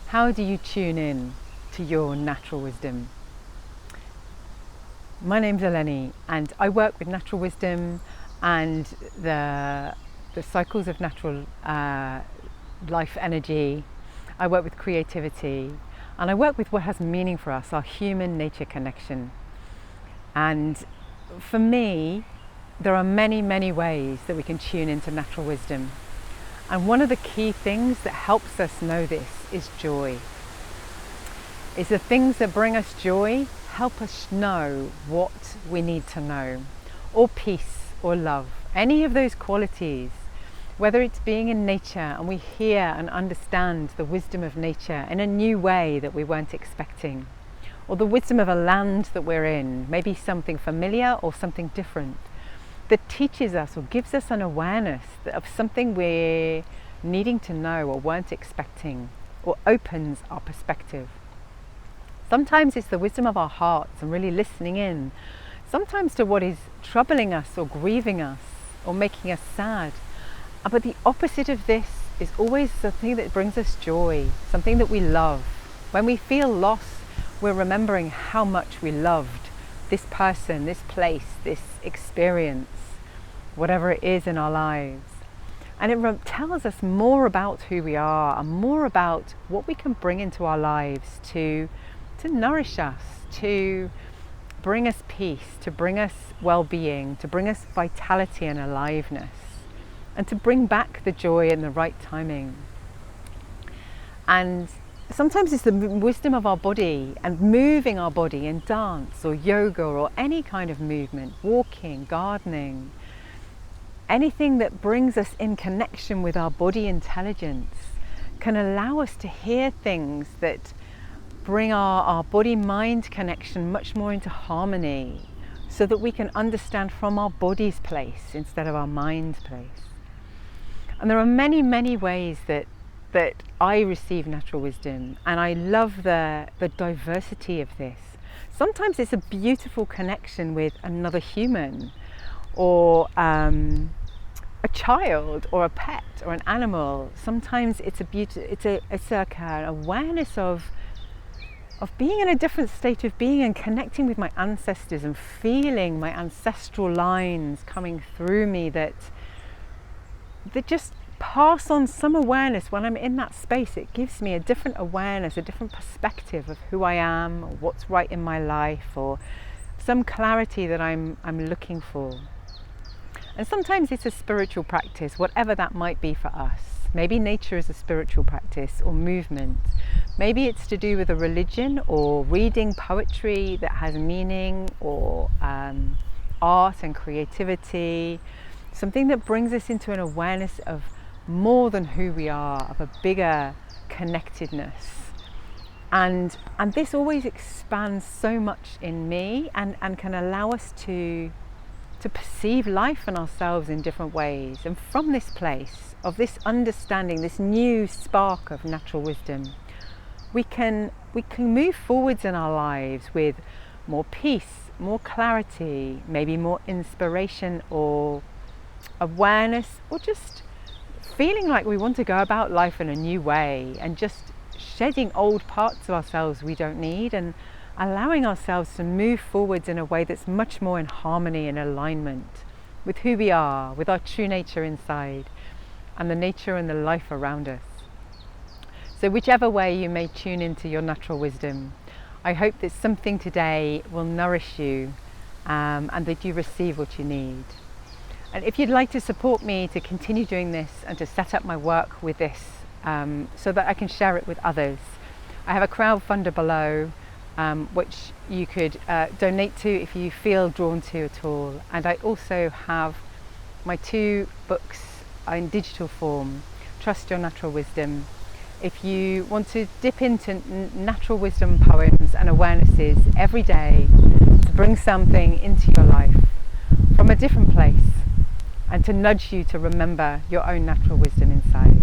How do you tune in to your natural wisdom? My name's Eleni and I work with natural wisdom and the cycles of natural life energy. I work with creativity and I work with what has meaning for us, our human nature connection. And for me, there are many, many ways that we can tune into natural wisdom. And one of the key things that helps us know this is joy. Is the things that bring us joy help us know what we need to know, or peace or love, any of those qualities, whether it's being in nature and we hear and understand the wisdom of nature in a new way that we weren't expecting, or the wisdom of a land that we're in, maybe something familiar or something different, that teaches us or gives us an awareness of something we're needing to know or weren't expecting, or opens our perspective. Sometimes it's the wisdom of our hearts and really listening in, sometimes to what is troubling us or grieving us or making us sad. But the opposite of this is always something that brings us joy, something that we love. When we feel loss, we're remembering how much we loved this person, this place, this experience, whatever it is in our lives. And it tells us more about who we are and more about what we can bring into our lives to nourish us, to bring us peace, to bring us well-being, to bring us vitality and aliveness, and to bring back the joy in the right timing. And sometimes it's the wisdom of our body and moving our body in dance or yoga or any kind of movement, walking, gardening, anything that brings us in connection with our body intelligence can allow us to hear things that bring our body-mind connection much more into harmony, so that we can understand from our body's place instead of our mind's place. And there are many, many ways that I receive natural wisdom, and I love the diversity of this. Sometimes it's a beautiful connection with another human, or a child, or a pet, or an animal. Sometimes it's like an awareness of being in a different state of being and connecting with my ancestors and feeling my ancestral lines coming through me that just pass on some awareness. When I'm in that space, it gives me a different awareness, a different perspective of who I am, or what's right in my life, or some clarity that I'm looking for. And sometimes it's a spiritual practice, whatever that might be for us. Maybe nature is a spiritual practice or movement. Maybe it's to do with a religion or reading poetry that has meaning, or art and creativity. Something that brings us into an awareness of more than who we are, of a bigger connectedness. And this always expands so much in me and can allow us to perceive life and ourselves in different ways. And from this place of this understanding, this new spark of natural wisdom, we can move forwards in our lives with more peace, more clarity, maybe more inspiration or awareness, or just feeling like we want to go about life in a new way, and just shedding old parts of ourselves we don't need, and allowing ourselves to move forwards in a way that's much more in harmony and alignment with who we are, with our true nature inside, and the nature and the life around us. So whichever way you may tune into your natural wisdom, I hope that something today will nourish you, and that you receive what you need. And if you'd like to support me to continue doing this and to set up my work with this, so that I can share it with others, I have a crowdfunder below, which you could donate to if you feel drawn to at all. And I also have my 2 books in digital form, Trust Your Natural Wisdom. If you want to dip into natural wisdom poems and awarenesses every day to bring something into your life from a different place, and to nudge you to remember your own natural wisdom inside.